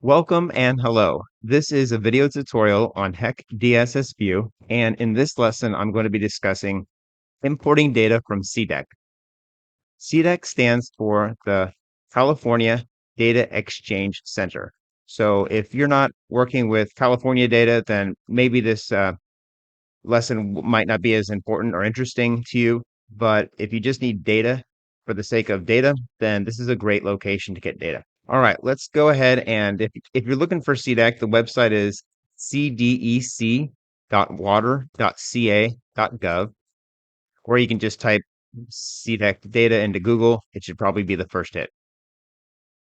Welcome and hello. This is a video tutorial on HEC DSSVue, and in this lesson, I'm going to be discussing importing data from CDEC. CDEC stands for the California Data Exchange Center. So if you're not working with California data, then maybe this lesson might not be as important or interesting to you. But if you just need data for the sake of data, then this is a great location to get data. All right, let's go ahead and if you're looking for CDEC, the website is cdec.water.ca.gov, or you can just type CDEC data into Google. It should probably be the first hit.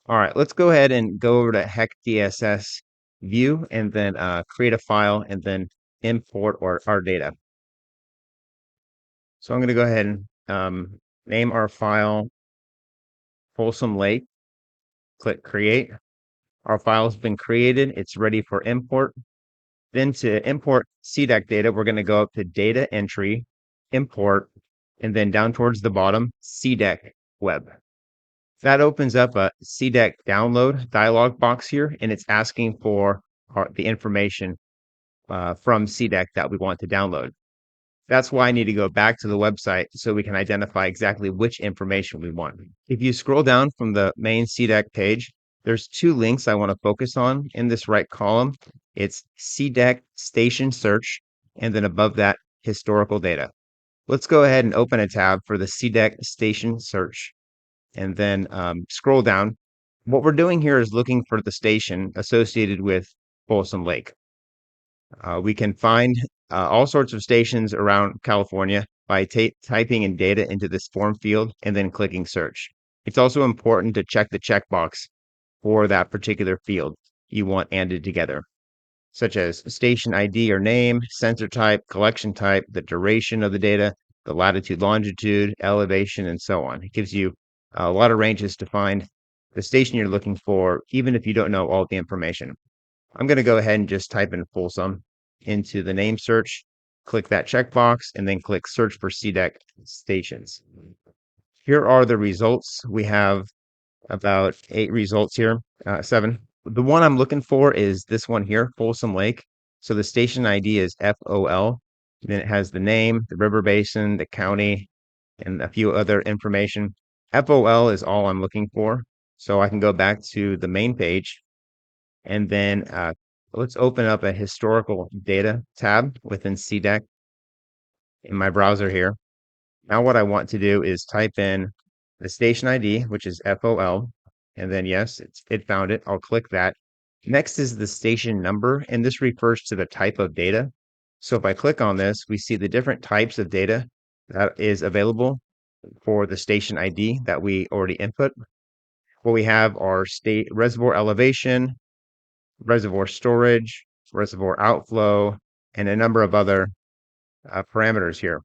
All right, let's go ahead and go over to HEC DSS view and then create a file and then import our data. So I'm going to go ahead and name our file Folsom Lake. Click create. Our file has been created. It's ready for import. Then to import CDEC data, we're going to go up to data entry, import, and then down towards the bottom, CDEC web. That opens up a CDEC download dialog box here, and it's asking for the information from CDEC that we want to download. That's why I need to go back to the website so we can identify exactly which information we want. If you scroll down from the main CDEC page, there's two links I want to focus on in this right column. It's CDEC station search, and then above that, historical data. Let's go ahead and open a tab for the CDEC station search, and then scroll down. What we're doing here is looking for the station associated with Folsom Lake. We can find all sorts of stations around California by typing in data into this form field and then clicking search. It's also important to check the checkbox for that particular field you want ANDed together, such as station ID or name, sensor type, collection type, the duration of the data, the latitude, longitude, elevation, and so on. It gives you a lot of ranges to find the station you're looking for, even if you don't know all the information. I'm going to go ahead and just type in Folsom into the name search, click that checkbox, and then click search for CDEC stations. Here are the results. We have about 8 results here, 7. The one I'm looking for is this one here, Folsom Lake. So the station ID is FOL. Then it has the name, the river basin, the county, and a few other information. FOL is all I'm looking for. So I can go back to the main page and then let's open up a historical data tab within CDEC in my browser here. Now what I want to do is type in the station ID, which is FOL, and then yes, it found it. I'll click that. Next is the station number, and this refers to the type of data. So if I click on this, we see the different types of data that is available for the station ID that we already input. What we have are state reservoir elevation, reservoir storage, reservoir outflow, and a number of other parameters here.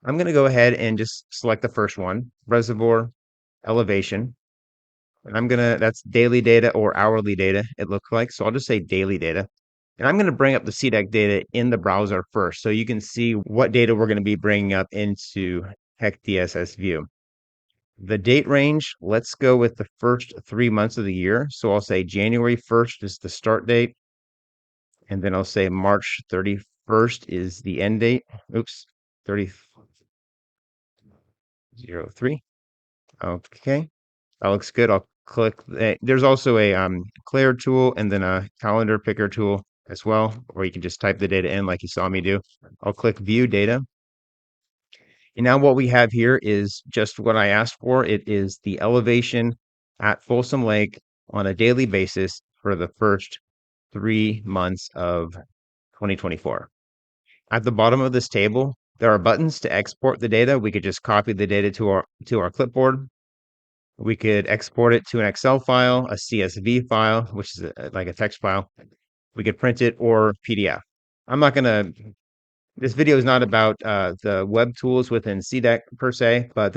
I'm going to go ahead and just select the first one, reservoir elevation. And that's daily data or hourly data, it looks like. So I'll just say daily data. And I'm going to bring up the CDEC data in the browser first so you can see what data we're going to be bringing up into HEC DSSVue. The date range, let's go with the first 3 months of the year. So I'll say January 1st is the start date. And then I'll say March 31st is the end date. Oops, 3003. Okay, that looks good. I'll click. There's also a Clear tool and then a calendar picker tool as well, or you can just type the data in like you saw me do. I'll click View Data. And now what we have here is just what I asked for. It is the elevation at Folsom Lake on a daily basis for the first 3 months of 2024. At the bottom of this table, there are buttons to export the data. We could just copy the data to our clipboard. We could export it to an Excel file, a CSV file, which is like a text file. We could print it or PDF. This video is not about the web tools within CDEC per se, but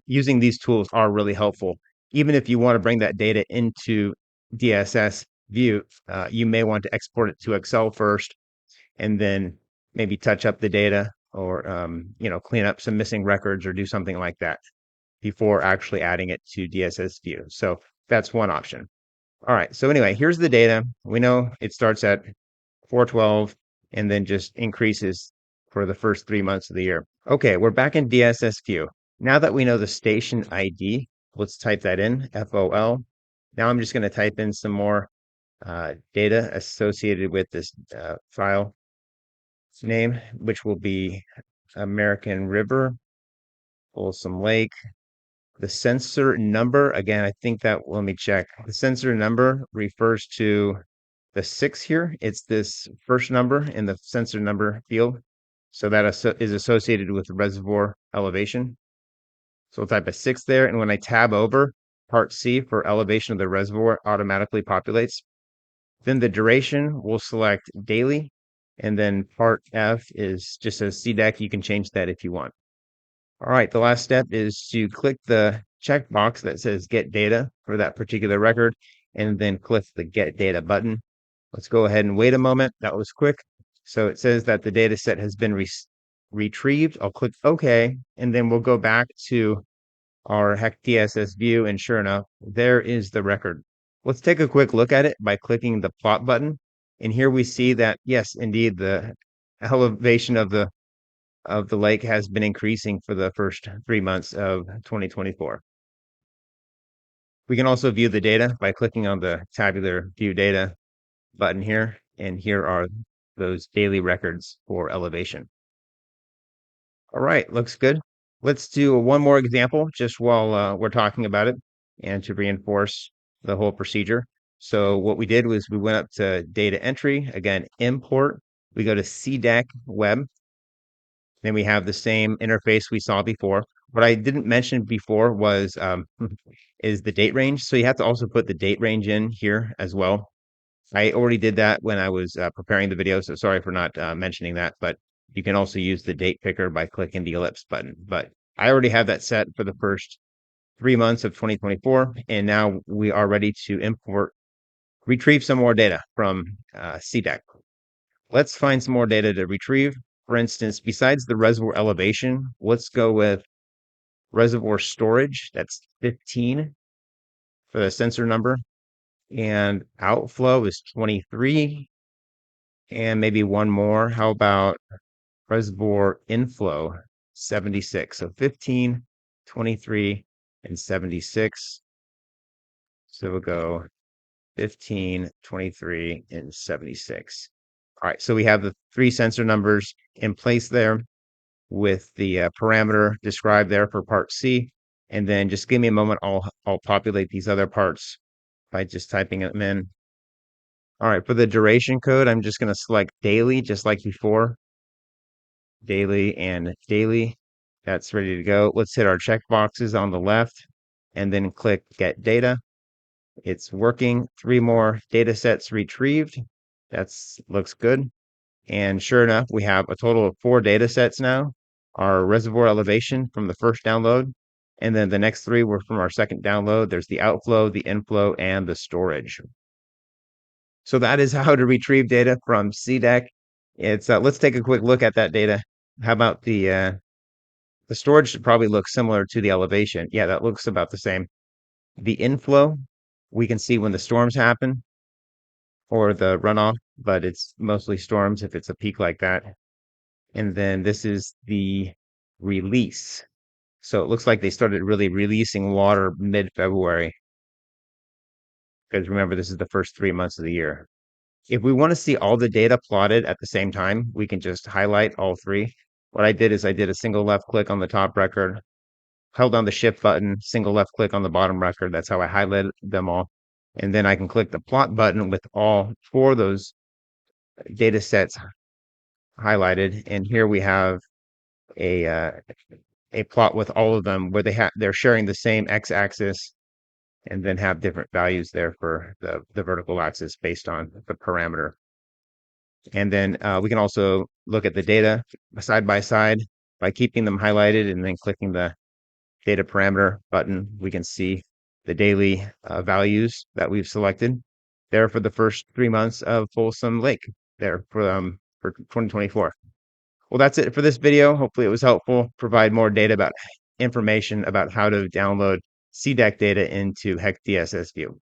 using these tools are really helpful. Even if you want to bring that data into DSSVue, you may want to export it to Excel first and then maybe touch up the data or clean up some missing records or do something like that before actually adding it to DSSVue. So that's one option. All right, so anyway, here's the data. We know it starts at 412 and then just increases for the first 3 months of the year. Okay, we're back in DSSVue. Now that we know the station ID, let's type that in, FOL. Now I'm just going to type in some more data associated with this file name, which will be American River, Folsom Lake. The sensor number, again, I think that, let me check. The sensor number refers to the 6 here. It's this first number in the sensor number field. So that is associated with the reservoir elevation. So we'll type a 6 there. And when I tab over, part C for elevation of the reservoir automatically populates. Then the duration, we'll select daily. And then part F is just a CDEC. You can change that if you want. All right, the last step is to click the checkbox that says Get Data for that particular record, and then click the Get Data button. Let's go ahead and wait a moment. That was quick. So it says that the data set has been retrieved. I'll click OK, and then we'll go back to our HEC DSSVue, and sure enough, there is the record. Let's take a quick look at it by clicking the plot button. And here we see that, yes, indeed, the elevation of the lake has been increasing for the first 3 months of 2024. We can also view the data by clicking on the tabular view data button here, and here are those daily records for elevation. All right, looks good. Let's do one more example just while we're talking about it and to reinforce the whole procedure. So what we did was we went up to data entry, again, import. We go to CDEC web. Then we have the same interface we saw before. What I didn't mention before was is the date range. So you have to also put the date range in here as well. I already did that when I was preparing the video, so sorry for not mentioning that, but you can also use the date picker by clicking the ellipse button. But I already have that set for the first 3 months of 2024, and now we are ready to retrieve some more data from CDEC. Let's find some more data to retrieve. For instance, besides the reservoir elevation, let's go with reservoir storage. That's 15 for the sensor number. And outflow is 23. And maybe one more. How about reservoir inflow? 76. So 15, 23, and 76. So we'll go 15, 23, and 76. All right, so we have the 3 sensor numbers in place there with the parameter described there for part C. And then just give me a moment, I'll populate these other parts by just typing them in. All right, for the duration code, I'm just going to select daily, just like before. Daily and daily. That's ready to go. Let's hit our check boxes on the left and then click Get Data. It's working. 3 more data sets retrieved. Looks good. And sure enough, we have a total of 4 data sets now. Our reservoir elevation from the first download, and then the next 3 were from our second download. There's the outflow, the inflow, and the storage. So that is how to retrieve data from CDEC. Let's take a quick look at that data. How about the storage should probably look similar to the elevation. Yeah, that looks about the same. The inflow, we can see when the storms happen or the runoff, but it's mostly storms if it's a peak like that. And then this is the release. So it looks like they started really releasing water mid-February. Because remember, this is the first 3 months of the year. If we want to see all the data plotted at the same time, we can just highlight all 3. What I did is I did a single left click on the top record, held down the shift button, single left click on the bottom record. That's how I highlighted them all. And then I can click the plot button with all 4 of those data sets highlighted. And here we have a plot with all of them where they're sharing the same x-axis and then have different values there for the vertical axis based on the parameter. And then we can also look at the data side by side by keeping them highlighted and then clicking the data parameter button. We can see the daily values that we've selected there for the first 3 months of Folsom Lake there for 2024. Well, that's it for this video. Hopefully it was helpful. Provide more information about how to download CDEC data into HEC DSSVue.